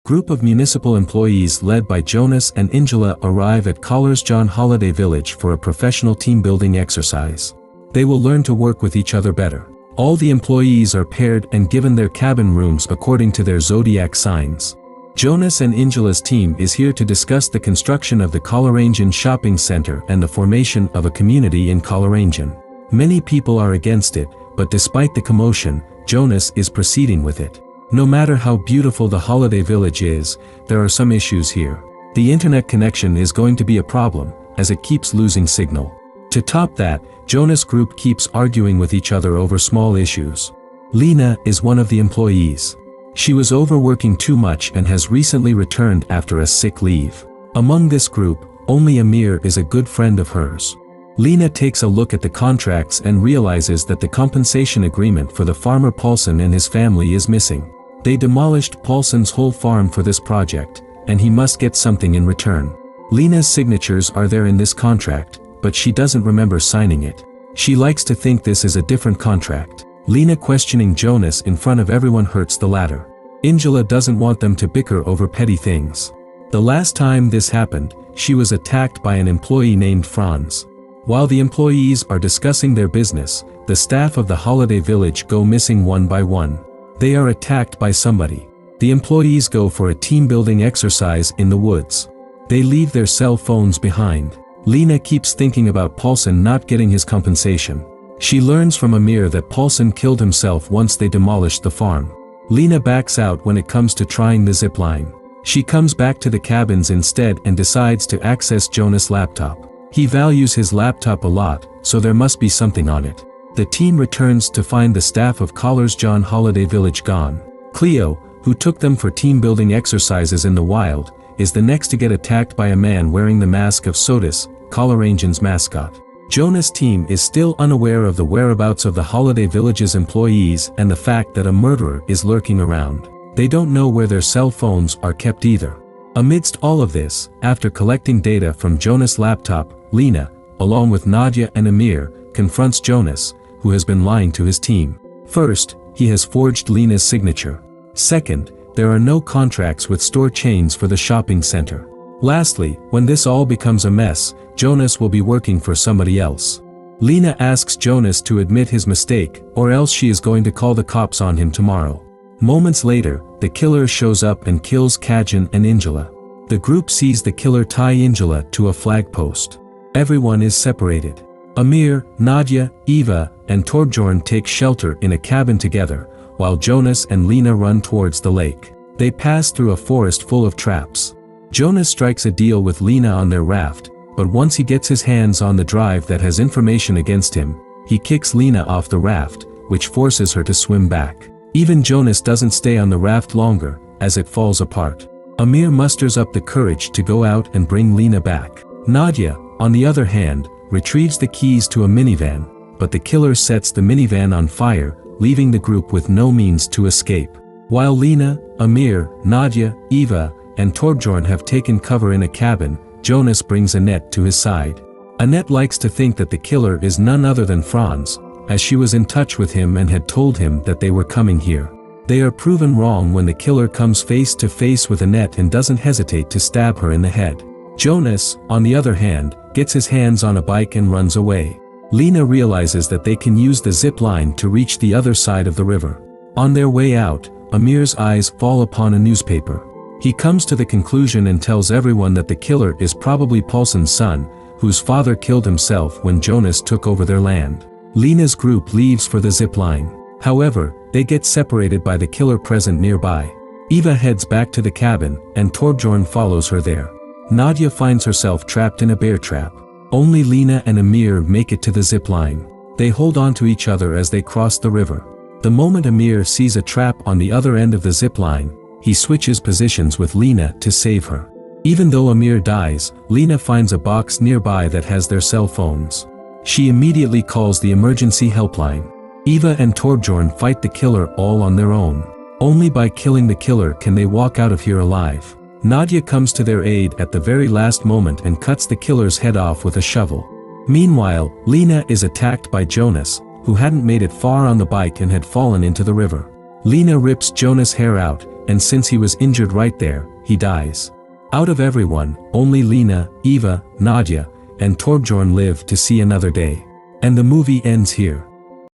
Group of municipal employees led by Jonas and Angela arrive at Kållersjön Holiday Village for a professional team-building exercise. They will learn to work with each other better. All the employees are paired and given their cabin rooms according to their zodiac signs. Jonas and Angela's team is here to discuss the construction of the Kållerangen shopping center and the formation of a community in Kållerangen. Many people are against it, but despite the commotion, Jonas is proceeding with it. No matter how beautiful the holiday village is, there are some issues here. The internet connection is going to be a problem, as it keeps losing signal. To top that, Jonas' group keeps arguing with each other over small issues. Lena is one of the employees. She was overworking too much and has recently returned after a sick leave. Among this group, only Amir is a good friend of hers. Lena takes a look at the contracts and realizes that the compensation agreement for the farmer Paulson and his family is missing. They demolished Paulson's whole farm for this project, and he must get something in return. Lena's signatures are there in this contract, but she doesn't remember signing it. She likes to think this is a different contract. Lena questioning Jonas in front of everyone hurts the latter. Angela doesn't want them to bicker over petty things. The last time this happened, she was attacked by an employee named Franz. While the employees are discussing their business, the staff of the holiday village go missing one by one. They are attacked by somebody. The employees go for a team-building exercise in the woods. They leave their cell phones behind. Lena keeps thinking about Paulson not getting his compensation. She learns from Amir that Paulson killed himself once they demolished the farm. Lena backs out when it comes to trying the zipline. She comes back to the cabins instead and decides to access Jonas' laptop. He values his laptop a lot, so there must be something on it. The team returns to find the staff of Kållersjön Holiday Village gone. Cleo, who took them for team-building exercises in the wild, is the next to get attacked by a man wearing the mask of Sotis, Kållerangen's mascot. Jonas' team is still unaware of the whereabouts of the holiday village's employees and the fact that a murderer is lurking around. They don't know where their cell phones are kept either. Amidst all of this, after collecting data from Jonas' laptop, Lena, along with Nadia and Amir, confronts Jonas, who has been lying to his team. First, he has forged Lena's signature. Second, there are no contracts with store chains for the shopping center. Lastly, when this all becomes a mess, Jonas will be working for somebody else. Lena asks Jonas to admit his mistake, or else she is going to call the cops on him tomorrow. Moments later, the killer shows up and kills Kajan and Angela. The group sees the killer tie Angela to a flagpost. Everyone is separated. Amir, Nadia, Eva, and Torbjorn take shelter in a cabin together, while Jonas and Lena run towards the lake. They pass through a forest full of traps. Jonas strikes a deal with Lena on their raft, but once he gets his hands on the drive that has information against him, he kicks Lena off the raft, which forces her to swim back. Even Jonas doesn't stay on the raft longer, as it falls apart. Amir musters up the courage to go out and bring Lena back. Nadia, on the other hand, retrieves the keys to a minivan, but the killer sets the minivan on fire, leaving the group with no means to escape. While Lena, Amir, Nadia, Eva, and Torbjorn have taken cover in a cabin, Jonas brings Annette to his side. Annette likes to think that the killer is none other than Franz, as she was in touch with him and had told him that they were coming here. They are proven wrong when the killer comes face to face with Annette and doesn't hesitate to stab her in the head. Jonas, on the other hand, gets his hands on a bike and runs away. Lena realizes that they can use the zip line to reach the other side of the river. On their way out, Amir's eyes fall upon a newspaper. He comes to the conclusion and tells everyone that the killer is probably Paulson's son, whose father killed himself when Jonas took over their land. Lena's group leaves for the zip line. However, they get separated by the killer present nearby. Eva heads back to the cabin, and Torbjorn follows her there. Nadia finds herself trapped in a bear trap. Only Lena and Amir make it to the zip line. They hold on to each other as they cross the river. The moment Amir sees a trap on the other end of the zip line, he switches positions with Lena to save her. Even though Amir dies, Lena finds a box nearby that has their cell phones. She immediately calls the emergency helpline. Eva and Torbjorn fight the killer all on their own. Only by killing the killer can they walk out of here alive. Nadia comes to their aid at the very last moment and cuts the killer's head off with a shovel. Meanwhile, Lena is attacked by Jonas, who hadn't made it far on the bike and had fallen into the river. Lena rips Jonas' hair out, and since he was injured right there, he dies. Out of everyone, only Lena, Eva, Nadia, and Torbjorn live to see another day. And the movie ends here.